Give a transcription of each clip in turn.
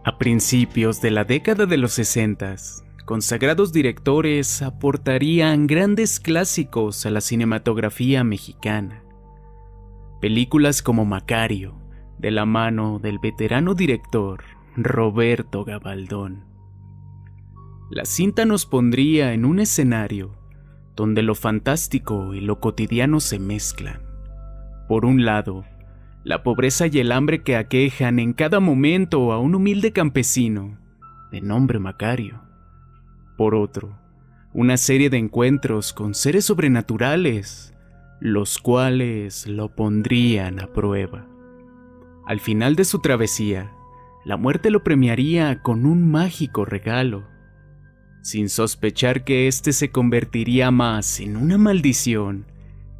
A principios de la década de los 60, consagrados directores aportarían grandes clásicos a la cinematografía mexicana. Películas como Macario, de la mano del veterano director Roberto Gabaldón. La cinta nos pondría en un escenario donde lo fantástico y lo cotidiano se mezclan. Por un lado, la pobreza y el hambre que aquejan en cada momento a un humilde campesino, de nombre Macario. Por otro, una serie de encuentros con seres sobrenaturales, los cuales lo pondrían a prueba. Al final de su travesía, la muerte lo premiaría con un mágico regalo, sin sospechar que éste se convertiría más en una maldición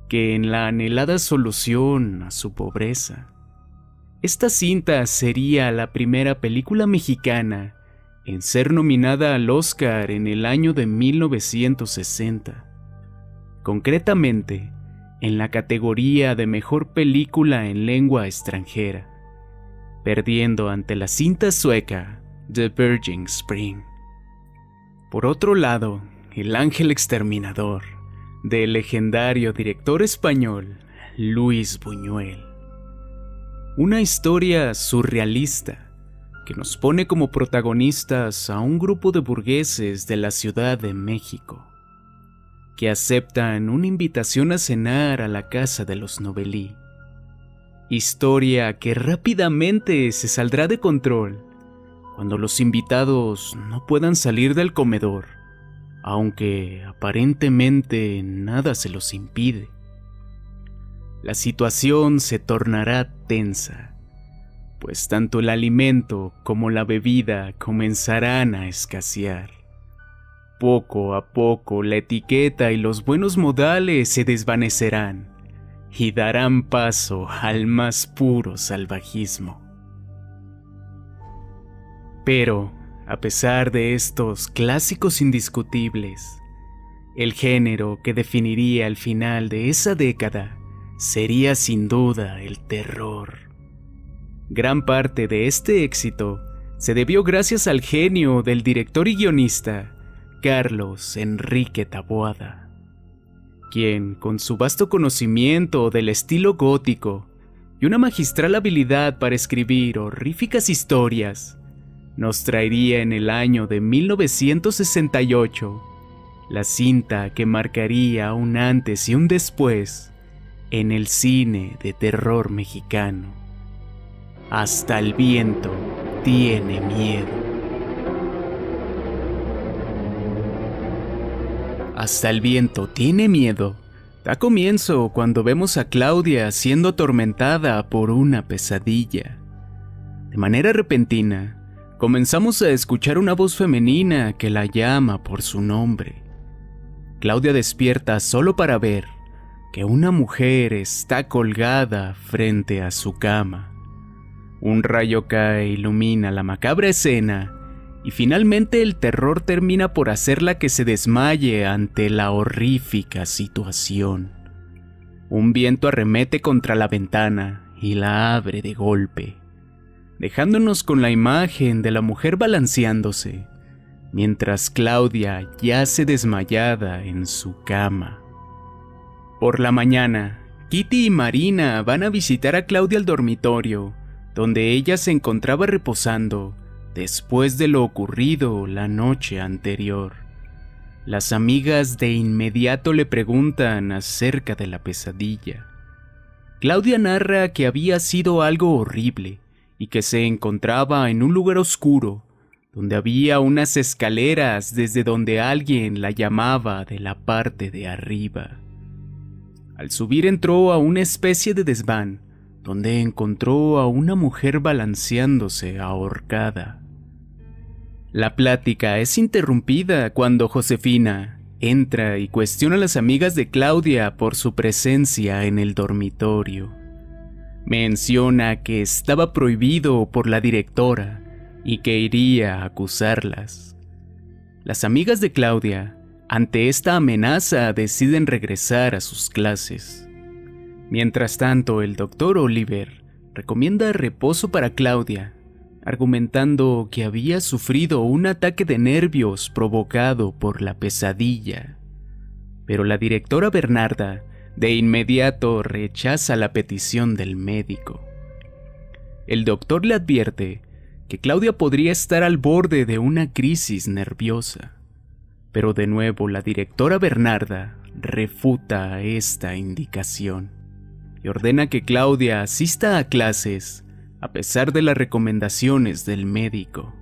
que en la anhelada solución a su pobreza. Esta cinta sería la primera película mexicana en ser nominada al Oscar en el año de 1960, concretamente en la categoría de Mejor Película en Lengua Extranjera, perdiendo ante la cinta sueca The Virgin Spring. Por otro lado, El Ángel Exterminador, del legendario director español Luis Buñuel. Una historia surrealista que nos pone como protagonistas a un grupo de burgueses de la Ciudad de México, que aceptan una invitación a cenar a la casa de los Novelí. Historia que rápidamente se saldrá de control cuando los invitados no puedan salir del comedor, aunque aparentemente nada se los impide. La situación se tornará tensa, pues tanto el alimento como la bebida comenzarán a escasear. Poco a poco la etiqueta y los buenos modales se desvanecerán y darán paso al más puro salvajismo. Pero, a pesar de estos clásicos indiscutibles, el género que definiría el final de esa década sería sin duda el terror. Gran parte de este éxito se debió gracias al genio del director y guionista Carlos Enrique Taboada, quien, con su vasto conocimiento del estilo gótico y una magistral habilidad para escribir horríficas historias, nos traería en el año de 1968 la cinta que marcaría un antes y un después en el cine de terror mexicano. Hasta el viento tiene miedo. Hasta el viento tiene miedo da comienzo cuando vemos a Claudia siendo atormentada por una pesadilla. De manera repentina, comenzamos a escuchar una voz femenina que la llama por su nombre. Claudia despierta solo para ver que una mujer está colgada frente a su cama. Un rayo cae e ilumina la macabra escena y finalmente el terror termina por hacerla que se desmaye ante la horrífica situación. Un viento arremete contra la ventana y la abre de golpe, dejándonos con la imagen de la mujer balanceándose, mientras Claudia yace desmayada en su cama. Por la mañana, Kitty y Marina van a visitar a Claudia al dormitorio, donde ella se encontraba reposando después de lo ocurrido la noche anterior. Las amigas de inmediato le preguntan acerca de la pesadilla. Claudia narra que había sido algo horrible y que se encontraba en un lugar oscuro, donde había unas escaleras desde donde alguien la llamaba de la parte de arriba. Al subir entró a una especie de desván, donde encontró a una mujer balanceándose ahorcada. La plática es interrumpida cuando Josefina entra y cuestiona a las amigas de Claudia por su presencia en el dormitorio. Menciona que estaba prohibido por la directora y que iría a acusarlas. Las amigas de Claudia, ante esta amenaza, deciden regresar a sus clases. Mientras tanto, el doctor Oliver recomienda reposo para Claudia, argumentando que había sufrido un ataque de nervios provocado por la pesadilla. Pero la directora Bernarda de inmediato rechaza la petición del médico. El doctor le advierte que Claudia podría estar al borde de una crisis nerviosa, pero de nuevo la directora Bernarda refuta esta indicación y ordena que Claudia asista a clases a pesar de las recomendaciones del médico.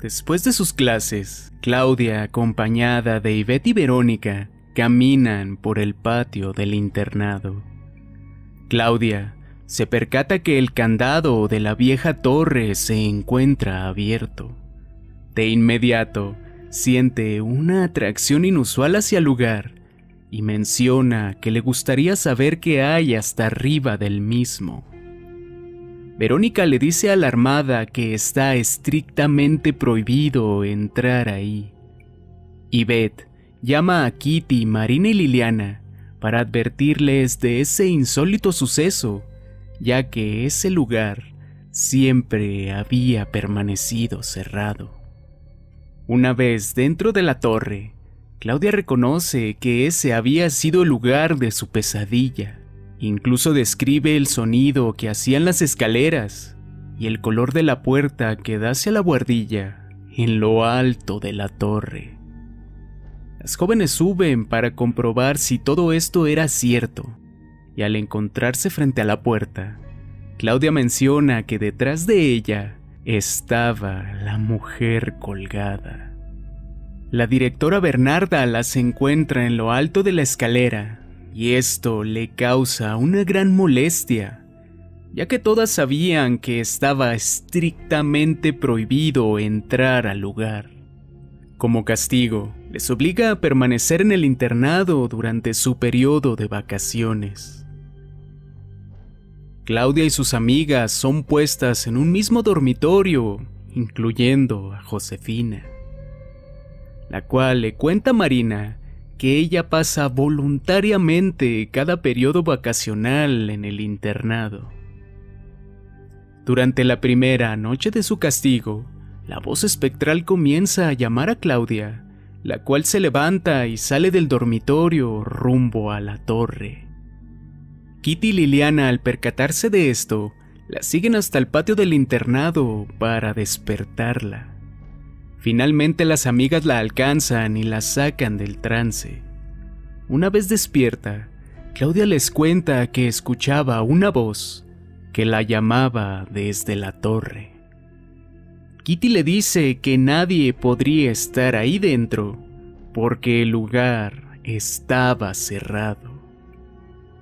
Después de sus clases, Claudia, acompañada de Ivette y Verónica, caminan por el patio del internado. Claudia se percata que el candado de la vieja torre se encuentra abierto. De inmediato, siente una atracción inusual hacia el lugar y menciona que le gustaría saber qué hay hasta arriba del mismo. Verónica le dice alarmada que está estrictamente prohibido entrar ahí. Ivette llama a Kitty, Marina y Liliana para advertirles de ese insólito suceso, ya que ese lugar siempre había permanecido cerrado. Una vez dentro de la torre, Claudia reconoce que ese había sido el lugar de su pesadilla. Incluso describe el sonido que hacían las escaleras y el color de la puerta que da hacia la buhardilla en lo alto de la torre. Las jóvenes suben para comprobar si todo esto era cierto, y al encontrarse frente a la puerta, Claudia menciona que detrás de ella estaba la mujer colgada. La directora Bernarda las encuentra en lo alto de la escalera, y esto le causa una gran molestia, ya que todas sabían que estaba estrictamente prohibido entrar al lugar. Como castigo, les obliga a permanecer en el internado durante su periodo de vacaciones. Claudia y sus amigas son puestas en un mismo dormitorio, incluyendo a Josefina, la cual le cuenta a Marina que ella pasa voluntariamente cada periodo vacacional en el internado. Durante la primera noche de su castigo, la voz espectral comienza a llamar a Claudia, la cual se levanta y sale del dormitorio rumbo a la torre. Kitty y Liliana, al percatarse de esto, la siguen hasta el patio del internado para despertarla. Finalmente las amigas la alcanzan y la sacan del trance. Una vez despierta, Claudia les cuenta que escuchaba una voz que la llamaba desde la torre. Kitty le dice que nadie podría estar ahí dentro porque el lugar estaba cerrado.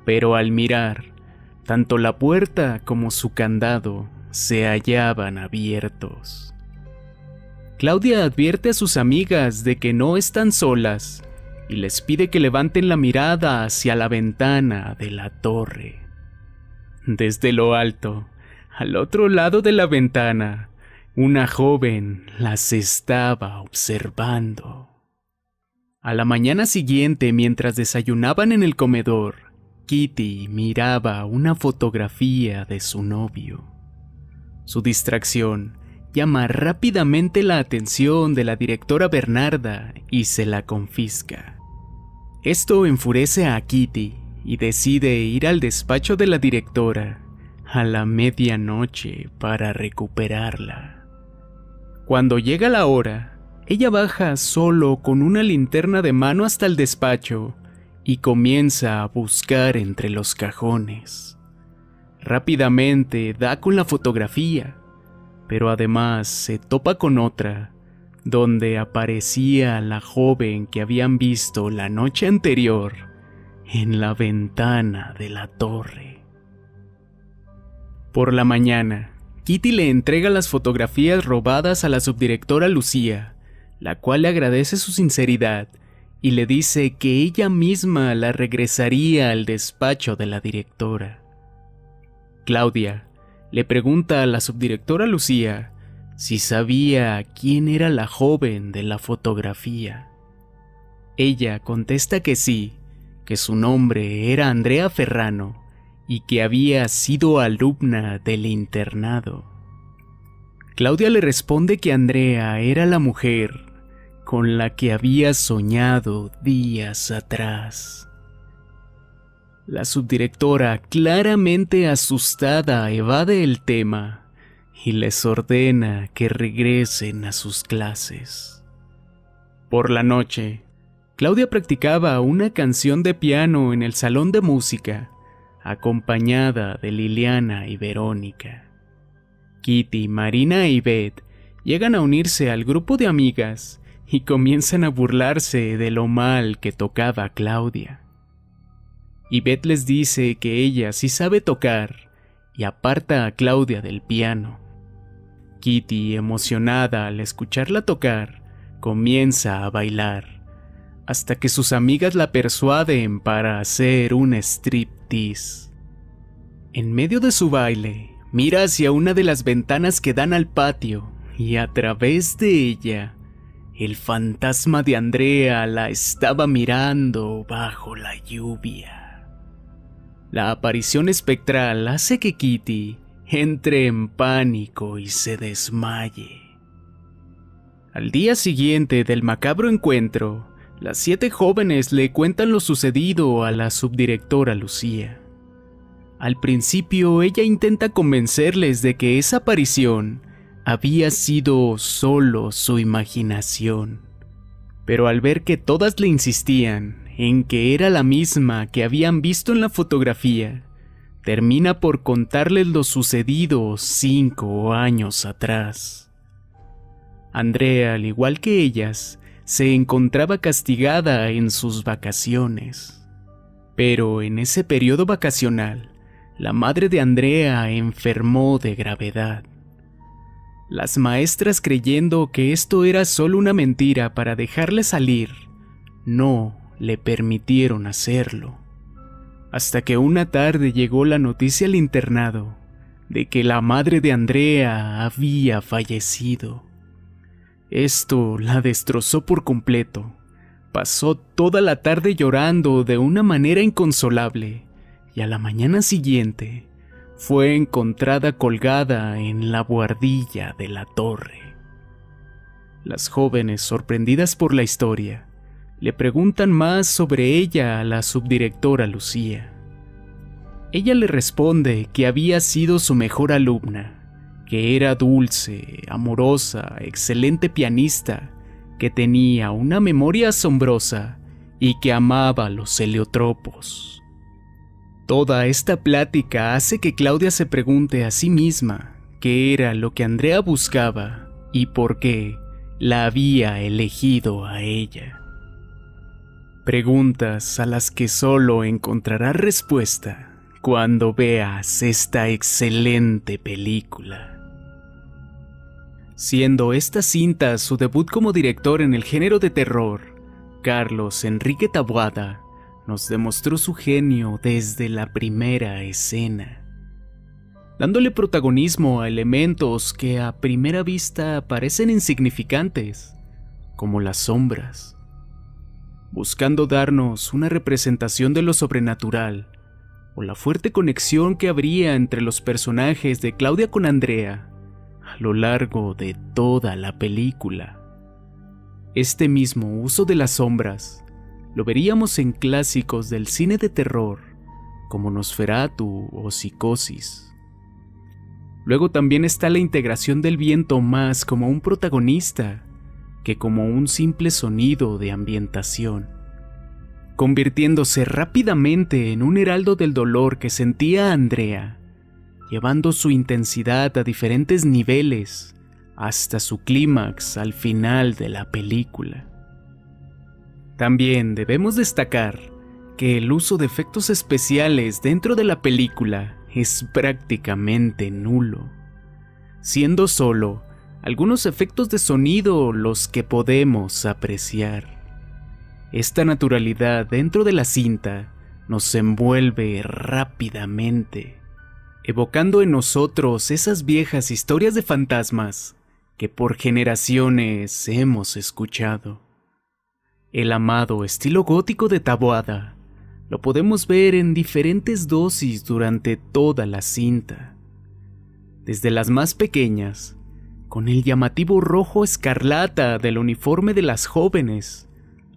Pero al mirar, tanto la puerta como su candado se hallaban abiertos. Claudia advierte a sus amigas de que no están solas y les pide que levanten la mirada hacia la ventana de la torre. Desde lo alto, al otro lado de la ventana, una joven las estaba observando. A la mañana siguiente, mientras desayunaban en el comedor, Kitty miraba una fotografía de su novio. Su distracción llama rápidamente la atención de la directora Bernarda y se la confisca. Esto enfurece a Kitty y decide ir al despacho de la directora a la medianoche para recuperarla. Cuando llega la hora, ella baja solo con una linterna de mano hasta el despacho y comienza a buscar entre los cajones. Rápidamente da con la fotografía, pero además se topa con otra, donde aparecía la joven que habían visto la noche anterior en la ventana de la torre. Por la mañana, Kitty le entrega las fotografías robadas a la subdirectora Lucía, la cual le agradece su sinceridad y le dice que ella misma la regresaría al despacho de la directora. Claudia le pregunta a la subdirectora Lucía si sabía quién era la joven de la fotografía. Ella contesta que sí, que su nombre era Andrea Ferrano y que había sido alumna del internado. Claudia le responde que Andrea era la mujer con la que había soñado días atrás. La subdirectora, claramente asustada, evade el tema y les ordena que regresen a sus clases. Por la noche, Claudia practicaba una canción de piano en el salón de música, acompañada de Liliana y Verónica. Kitty, Marina y Beth llegan a unirse al grupo de amigas y comienzan a burlarse de lo mal que tocaba Claudia. Y Beth les dice que ella sí sabe tocar y aparta a Claudia del piano. Kitty, emocionada al escucharla tocar, comienza a bailar, hasta que sus amigas la persuaden para hacer un striptease. En medio de su baile, mira hacia una de las ventanas que dan al patio y a través de ella, el fantasma de Andrea la estaba mirando bajo la lluvia. La aparición espectral hace que Kitty entre en pánico y se desmaye. Al día siguiente del macabro encuentro, las 7 jóvenes le cuentan lo sucedido a la subdirectora Lucía. Al principio ella intenta convencerles de que esa aparición había sido solo su imaginación, pero al ver que todas le insistían en que era la misma que habían visto en la fotografía, termina por contarles lo sucedido 5 años atrás. Andrea, al igual que ellas, se encontraba castigada en sus vacaciones. Pero en ese periodo vacacional, la madre de Andrea enfermó de gravedad. Las maestras, creyendo que esto era solo una mentira para dejarle salir, no le permitieron hacerlo. Hasta que una tarde llegó la noticia al internado de que la madre de Andrea había fallecido. Esto la destrozó por completo. Pasó toda la tarde llorando de una manera inconsolable y a la mañana siguiente fue encontrada colgada en la buhardilla de la torre. Las jóvenes, sorprendidas por la historia, le preguntan más sobre ella a la subdirectora Lucía. Ella le responde que había sido su mejor alumna, que era dulce, amorosa, excelente pianista, que tenía una memoria asombrosa y que amaba los heliotropos. Toda esta plática hace que Claudia se pregunte a sí misma qué era lo que Andrea buscaba y por qué la había elegido a ella. Preguntas a las que solo encontrarás respuesta cuando veas esta excelente película. Siendo esta cinta su debut como director en el género de terror, Carlos Enrique Taboada nos demostró su genio desde la primera escena, dándole protagonismo a elementos que a primera vista parecen insignificantes, como las sombras, buscando darnos una representación de lo sobrenatural o la fuerte conexión que habría entre los personajes de Claudia con Andrea a lo largo de toda la película. Este mismo uso de las sombras lo veríamos en clásicos del cine de terror como Nosferatu o Psicosis. Luego también está la integración del viento más como un protagonista que como un simple sonido de ambientación, convirtiéndose rápidamente en un heraldo del dolor que sentía Andrea, llevando su intensidad a diferentes niveles hasta su clímax al final de la película. También debemos destacar que el uso de efectos especiales dentro de la película es prácticamente nulo, siendo solo algunos efectos de sonido los que podemos apreciar. Esta naturalidad dentro de la cinta nos envuelve rápidamente, evocando en nosotros esas viejas historias de fantasmas que por generaciones hemos escuchado. El amado estilo gótico de Taboada lo podemos ver en diferentes dosis durante toda la cinta, desde las más pequeñas, con el llamativo rojo escarlata del uniforme de las jóvenes,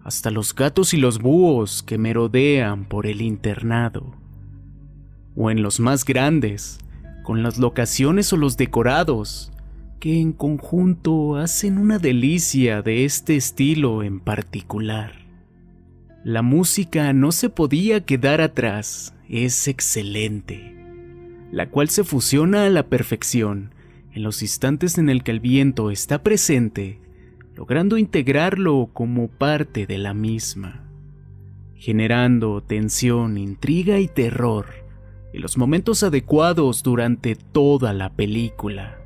hasta los gatos y los búhos que merodean por el internado. O en los más grandes, con las locaciones o los decorados, que en conjunto hacen una delicia de este estilo en particular. La música no se podía quedar atrás, es excelente, la cual se fusiona a la perfección en los instantes en el que el viento está presente, logrando integrarlo como parte de la misma, generando tensión, intriga y terror en los momentos adecuados durante toda la película.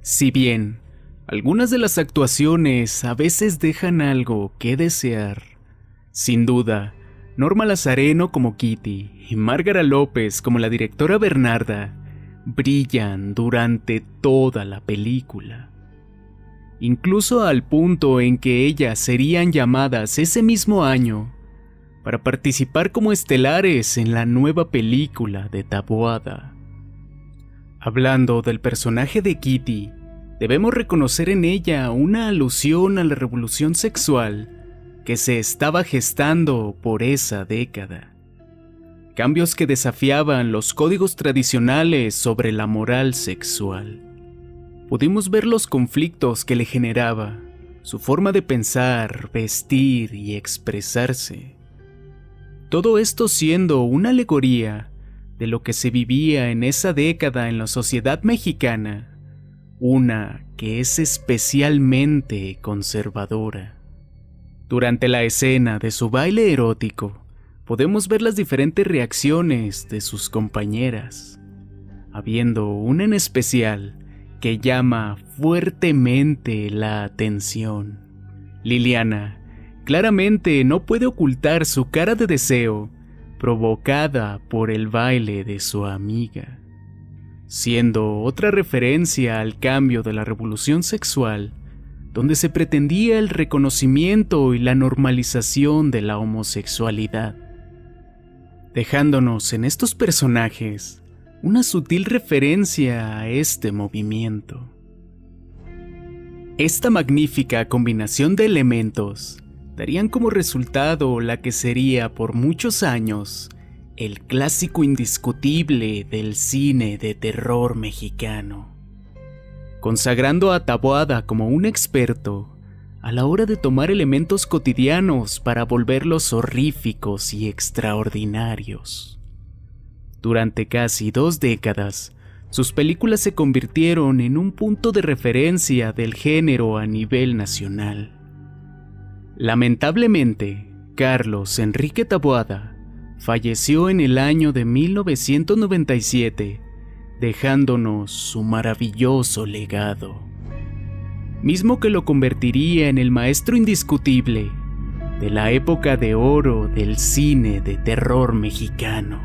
Si bien algunas de las actuaciones a veces dejan algo que desear, sin duda, Norma Lazareno como Kitty y Márgara López como la directora Bernarda brillan durante toda la película. Incluso al punto en que ellas serían llamadas ese mismo año para participar como estelares en la nueva película de Taboada. Hablando del personaje de Kitty, debemos reconocer en ella una alusión a la revolución sexual que se estaba gestando por esa década. Cambios que desafiaban los códigos tradicionales sobre la moral sexual. Pudimos ver los conflictos que le generaba, su forma de pensar, vestir y expresarse. Todo esto siendo una alegoría de lo que se vivía en esa década en la sociedad mexicana, una que es especialmente conservadora. Durante la escena de su baile erótico, podemos ver las diferentes reacciones de sus compañeras, habiendo una en especial que llama fuertemente la atención. Liliana claramente no puede ocultar su cara de deseo provocada por el baile de su amiga, siendo otra referencia al cambio de la revolución sexual, donde se pretendía el reconocimiento y la normalización de la homosexualidad, dejándonos en estos personajes una sutil referencia a este movimiento. Esta magnífica combinación de elementos darían como resultado la que sería por muchos años el clásico indiscutible del cine de terror mexicano, consagrando a Taboada como un experto a la hora de tomar elementos cotidianos para volverlos horríficos y extraordinarios. Durante casi 2 décadas, sus películas se convirtieron en un punto de referencia del género a nivel nacional. Lamentablemente, Carlos Enrique Taboada falleció en el año de 1997, dejándonos su maravilloso legado, mismo que lo convertiría en el maestro indiscutible de la época de oro del cine de terror mexicano.